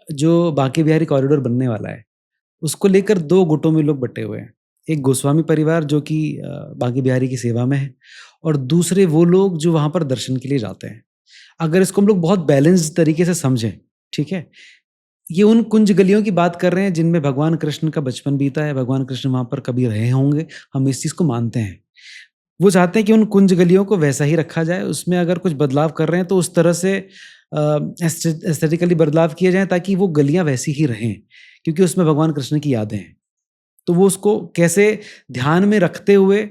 जो बांके बिहारी कॉरिडोर बनने वाला है, उसको लेकर 2 गुटों में लोग बँटे हुए हैं। एक गोस्वामी परिवार जो कि बांके बिहारी की सेवा में है, और दूसरे वो लोग जो वहाँ पर दर्शन के लिए जाते हैं। अगर इसको हम लोग बहुत बैलेंस्ड तरीके से समझें, ठीक है? ये उन कुंज गलियों की बात कर रहे हैं जिनमें भगवान कृष्ण का बचपन बीता है, भगवान कृष्ण वहाँ पर कभी रहे होंगे, हम इस चीज़ को मानते हैं। वो चाहते हैं कि उन कुंज गलियों को वैसा ही रखा जाए, उसमें अगर कुछ बदलाव कर रहे हैं तो उस तरह से एस्थेटिकली बदलाव किए जाएँ ताकि वो गलियाँ वैसी ही रहें, क्योंकि उसमें भगवान कृष्ण की यादें हैं। तो वो उसको कैसे ध्यान में रखते हुए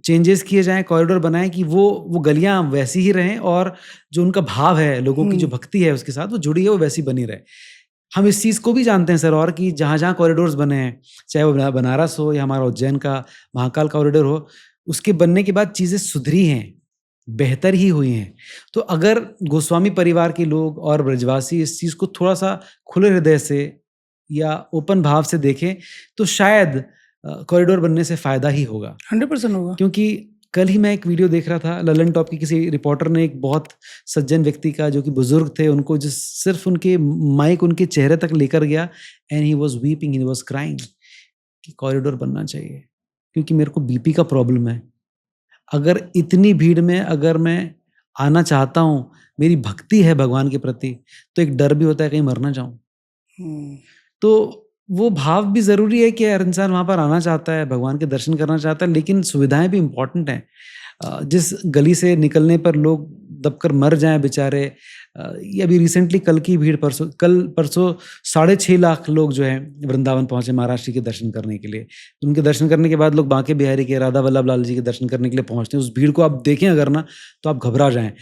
चेंजेस किए जाएँ, कॉरिडोर बनाएँ कि वो गलियाँ वैसी ही रहें, और जो उनका भाव है, लोगों की जो हुँ। भक्ति है उसके साथ वो जुड़ी है, वो वैसी बनी रहे। हम इस चीज़ को भी जानते हैं सर, और कि जहाँ-जहाँ कॉरिडोर्स बने हैं, चाहे वो बनारस हो या हमारा उज्जैन का महाकाल कॉरिडोर हो, उसके बनने के बाद चीज़ें सुधरी हैं, बेहतर ही हुई हैं। तो अगर गोस्वामी परिवार के लोग और ब्रजवासी इस चीज़ को थोड़ा-सा खुले हृदय से या ओपन भाव से देखें, तो शायद कॉरिडोर बनने से फ़ायदा ही होगा। 100% होगा। क्योंकि कल ही मैं एक वीडियो देख रहा था, ललन टॉप की किसी रिपोर्टर ने एक बहुत सज्जन व्यक्ति का, जो कि बुजुर्ग थे, उनको जिस सिर्फ उनके माइक उनके चेहरे तक लेकर गया, and he was weeping, he was crying कि कॉरिडोर बनना चाहिए, क्योंकि मेरे को बीपी का प्रॉब्लम है। अगर इतनी भीड़ में अगर मैं आना चाहता हूँ, मेरी भक्ति है भगवान के प्रति, तो एक डर भी होता है कहीं मर ना जाऊं। हुँ। तो वो भाव भी ज़रूरी है कि हर इंसान वहाँ पर आना चाहता है, भगवान के दर्शन करना चाहता है, लेकिन सुविधाएँ भी इम्पोर्टेंट हैं। जिस गली से निकलने पर लोग दबकर मर जाएँ बेचारे, ये अभी रिसेंटली कल परसों 6.5 लाख लोग जो हैं वृंदावन पहुँचे महाराज जी के दर्शन करने के लिए। उनके दर्शन करने के बाद लोग बांके बिहारी के, राधा वल्लभ लाल जी के दर्शन करने के लिए पहुँचते हैं। उस भीड़ को आप देखें अगर ना, तो आप घबरा जाएँ।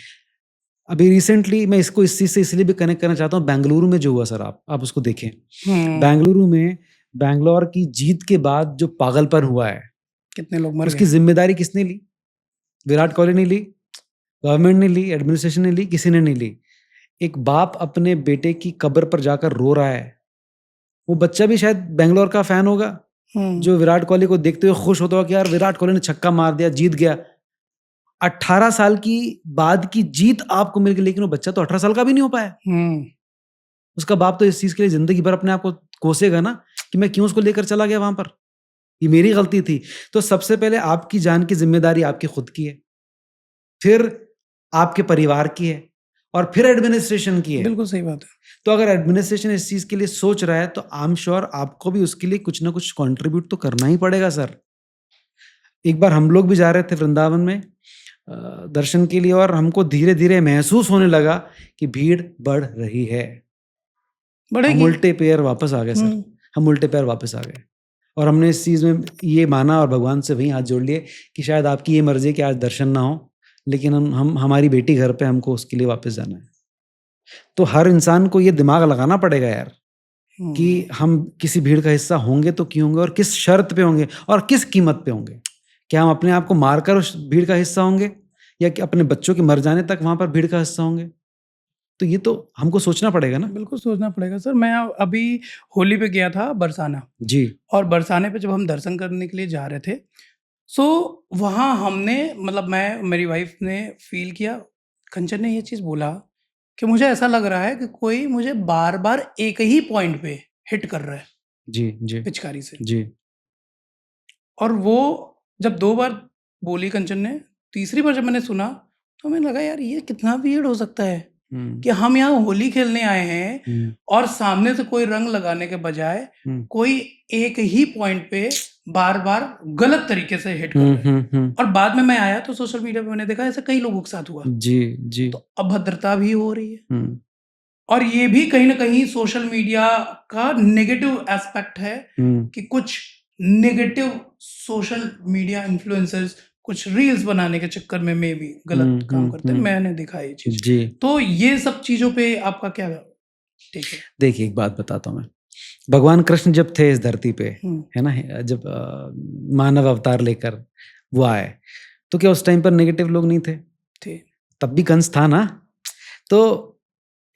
अभी रिसेंटली मैं इसको इस चीज़ से इसलिए भी कनेक्ट करना चाहता हूँ, बेंगलुरु में जो हुआ सर, आप उसको देखें। हुँ। बेंगलुरु में बैंगलोर की जीत के बाद जो पागलपन हुआ है, कितने लोग मर उसकी गए। ज़िम्मेदारी किसने ली? विराट कोहली ने ली, गवर्नमेंट ने ली, एडमिनिस्ट्रेशन ने ली, किसी ने नहीं ली। एक बाप अपने बेटे की कब्र पर जाकर रो रहा है। वो बच्चा भी शायद बैंगलोर का फैन होगा, हुँ। जो विराट कोहली को देखते हुए खुश होता होगा कि यार विराट कोहली ने छक्का मार दिया, जीत गया। 18 साल की बाद की जीत आपको मिल गई, लेकिन वो बच्चा तो 18 साल का भी नहीं हो पाया। हुँ। उसका बाप तो इस चीज़ के लिए ज़िंदगी भर अपने आप को कोसेगा ना, कि मैं क्यों उसको लेकर चला गया वहाँ पर? ये मेरी गलती थी। तो सबसे पहले आपकी जान की ज़िम्मेदारी आपकी खुद की है, फिर आपके परिवार की है, और फिर एडमिनिस्ट्रेशन की है। बिल्कुल सही बात है। तो अगर एडमिनिस्ट्रेशन इस चीज़ के लिए सोच रहा है, तो आई एम श्योर आपको भी उसके लिए कुछ ना कुछ कंट्रीब्यूट तो करना ही पड़ेगा सर। एक बार हम लोग भी जा रहे थे वृंदावन में दर्शन के लिए, और हमको धीरे-धीरे महसूस होने लगा कि भीड़ बढ़ रही है। हम बढ़ेगी। उल्टे पैर वापस आ गए सर, हुँ। हम उल्टे पैर वापस आ गए, और हमने इस चीज़ में ये माना और भगवान से वहीं हाथ जोड़ लिए कि शायद आपकी ये मर्ज़ी है कि आज दर्शन ना हो, लेकिन हम हमारी बेटी घर पे, हमको उसके लिए वापस जाना है। तो हर इंसान को ये दिमाग लगाना पड़ेगा यार, कि हुँ। हम किसी भीड़ का हिस्सा होंगे तो क्यों होंगे, और किस शर्त पे होंगे, और किस कीमत पे होंगे। क्या हम अपने आप को मारकर उस भीड़ का हिस्सा होंगे, या कि अपने बच्चों के मर जाने तक वहाँ पर भीड़ का हिस्सा होंगे? तो ये तो हमको सोचना पड़ेगा ना। बिल्कुल सोचना पड़ेगा सर। मैं अभी होली पे गया था बरसाना, जी। और बरसाने पे जब हम दर्शन करने के लिए जा रहे थे, सो वहाँ हमने मतलब मैं मेरी वाइफ़ ने फ़ील किया, कंचन ने ये चीज़ बोला कि मुझे ऐसा लग रहा है कि कोई मुझे बार-बार एक ही पॉइंट पे हिट कर रहा है जी, जी, पिचकारी से। जी। और वो जब 2 बार बोली कंचन ने, तीसरी बार जब मैंने सुना, तो हमें लगा यार ये कितना वियर्ड हो सकता है हुँ, कि हम यहाँ होली खेलने आए हैं, हुँ, और सामने से कोई रंग लगाने के बजाय हुँ। कोई एक ही पॉइंट पे बार-बार गलत तरीके से हिट कर हुँ, रहा है। हुँ, हुँ। और बाद में मैं आया तो सोशल मीडिया पे मैंने देखा ऐसा कई लोगों के साथ हुआ। जी, जी। तो अभद्रता भी हो रही है, हुँ, और ये भी कहीं न कहीं सोशल मीडिया का नेगेटिव एस्पेक्ट है हुँ, कि कुछ नेगेटिव सोशल मीडिया इन्फ्लुएंसर्स कुछ रील्स बनाने के चक्कर में मेबी गलत हुँ, काम हुँ, करते हैं। हुँ। मैंने देखा है ये चीज़। जी। तो ये सब चीज़ों पे आपका क्या टेक है? देखिए, एक बात बताता हूँ मैं। भगवान कृष्ण जब थे इस धरती पे, हुँ। है ना? जब मानव अवतार लेकर वो आए, तो क्या उस टाइम पर नेगेटिव लोग नहीं थे? थे। तब भी कंस था ना? तो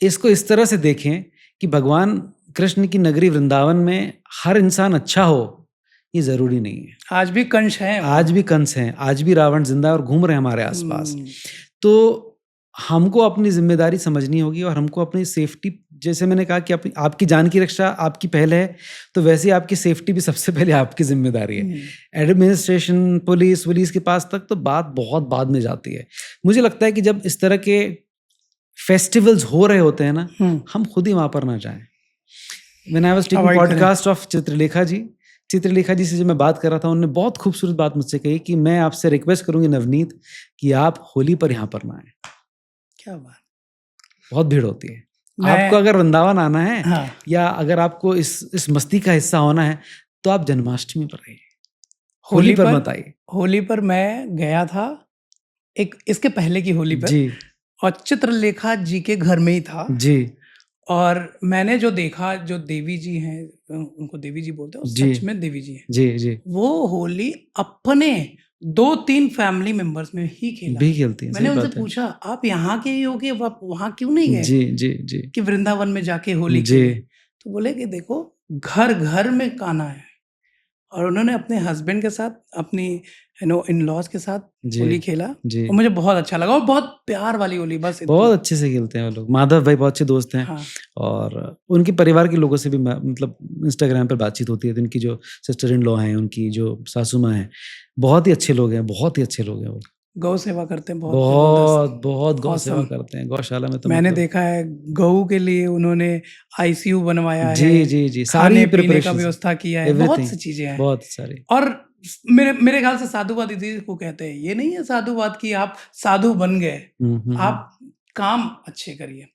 इसको इस तरह से देखें कि भगवान कृष्ण की नगरी वृंदावन में हर इंसान अच्छा हो, ये ज़रूरी नहीं है। आज भी कंश हैं आज वहाँ। भी कंस हैं, आज भी रावण ज़िंदा है और घूम रहे हैं हमारे आस-पास। हुँ। तो हमको अपनी ज़िम्मेदारी समझनी होगी, और हमको अपनी सेफ्टी जैसे मैंने कहा कि आपकी जान की रक्षा आपकी पहले है, तो वैसे ही आपकी सेफ्टी भी सबसे पहले आपकी ज़िम्मेदारी है। हुँ, एडमिनिस्ट्रेशन, पुलिस के पास तक तो बात बहुत बाद में जाती है। मुझे लगता है कि जब इस तरह के फेस्टिवल्स हो रहे होते हैं ना, हुँ, हम खुद ही वहाँ पर ना जाएँ। When I was taking avoid करें। पॉडकास्ट ऑफ चित्रलेखा जी से जब मैं बात कर रहा था, उन्होंने बहुत खूबसूरत बात मुझसे कही कि मैं आपसे रिक्वेस्ट करूँगी नवनीत कि आप होली पर यहाँ पर ना आएँ। क्या बात! बहुत भीड़ होती है। मैं आपको अगर वृंदावन आना है हाँ, या अगर आपको इस मस्ती का हिस्सा होना है, तो आप जन्माष्टमी पर आइए, होली होली पर पर मत आइए। होली पर मैं गया था, एक इसके पहले की होली पर, जी, और चित्रलेखा जी के घर में ही था। जी, और मैंने जो देखा, जो देवी जी हैं, उनको देवी जी बोलते हैं, वो जी, सच में देवी जी हैं। जी, जी। वो होली अपने 2-3 फैमिली मेंबर्स में ही खेला। भी खेलती हैं, मैंने सही उनसे बात है। पूछा, "आप यहाँ के ही हो कि आप वहाँ क्यों नहीं गए जी, जी, जी, कि वृंदावन में जाके होली जी, खेलें?" तो बोले कि देखो, घर-घर में कान्हा है। और उन्होंने अपने हस्बैंड के साथ, अपनी इन-लॉज़ के साथ जी, होली खेला, जी। और मुझे बहुत अच्छा लगा, और बहुत प्यार वाली होली, बस इतना। बहुत अच्छे से खेलते हैं वो लोग। माधव भाई बहुत अच्छे दोस्त हैं हाँ, और उनके परिवार के लोगों से भी मतलब इंस्टाग्राम पर बातचीत होती है, तो उनकी जो सिस्टर इन लॉ हैं, उनकी जो सासू माँ हैं, बहुत ही अच्छे लोग हैं, बहुत ही अच्छे लोग हैं वो। गौ सेवा करते हैं बहुत ज़बरदस्त, बहुत गौ सेवा ऑसम। करते हैं, गौशाला में तो मैंने मतलब देखा है, गऊ के लिए उन्होंने आईसीयू बनवाया है, जी, जी, जी, सारी खाने-पीने का प्रिपरेशंस व्यवस्था किया है, बहुत एवरीथिंग सी चीज़ें हैं। बहुत सारी। और मेरे मेरे ख़्याल से साधुवाद इसी को कहते हैं। ये नहीं है साधुवाद कि आप साधु बन गए, हुँ, हुँ, हुँ। आप काम अच्छे करिए।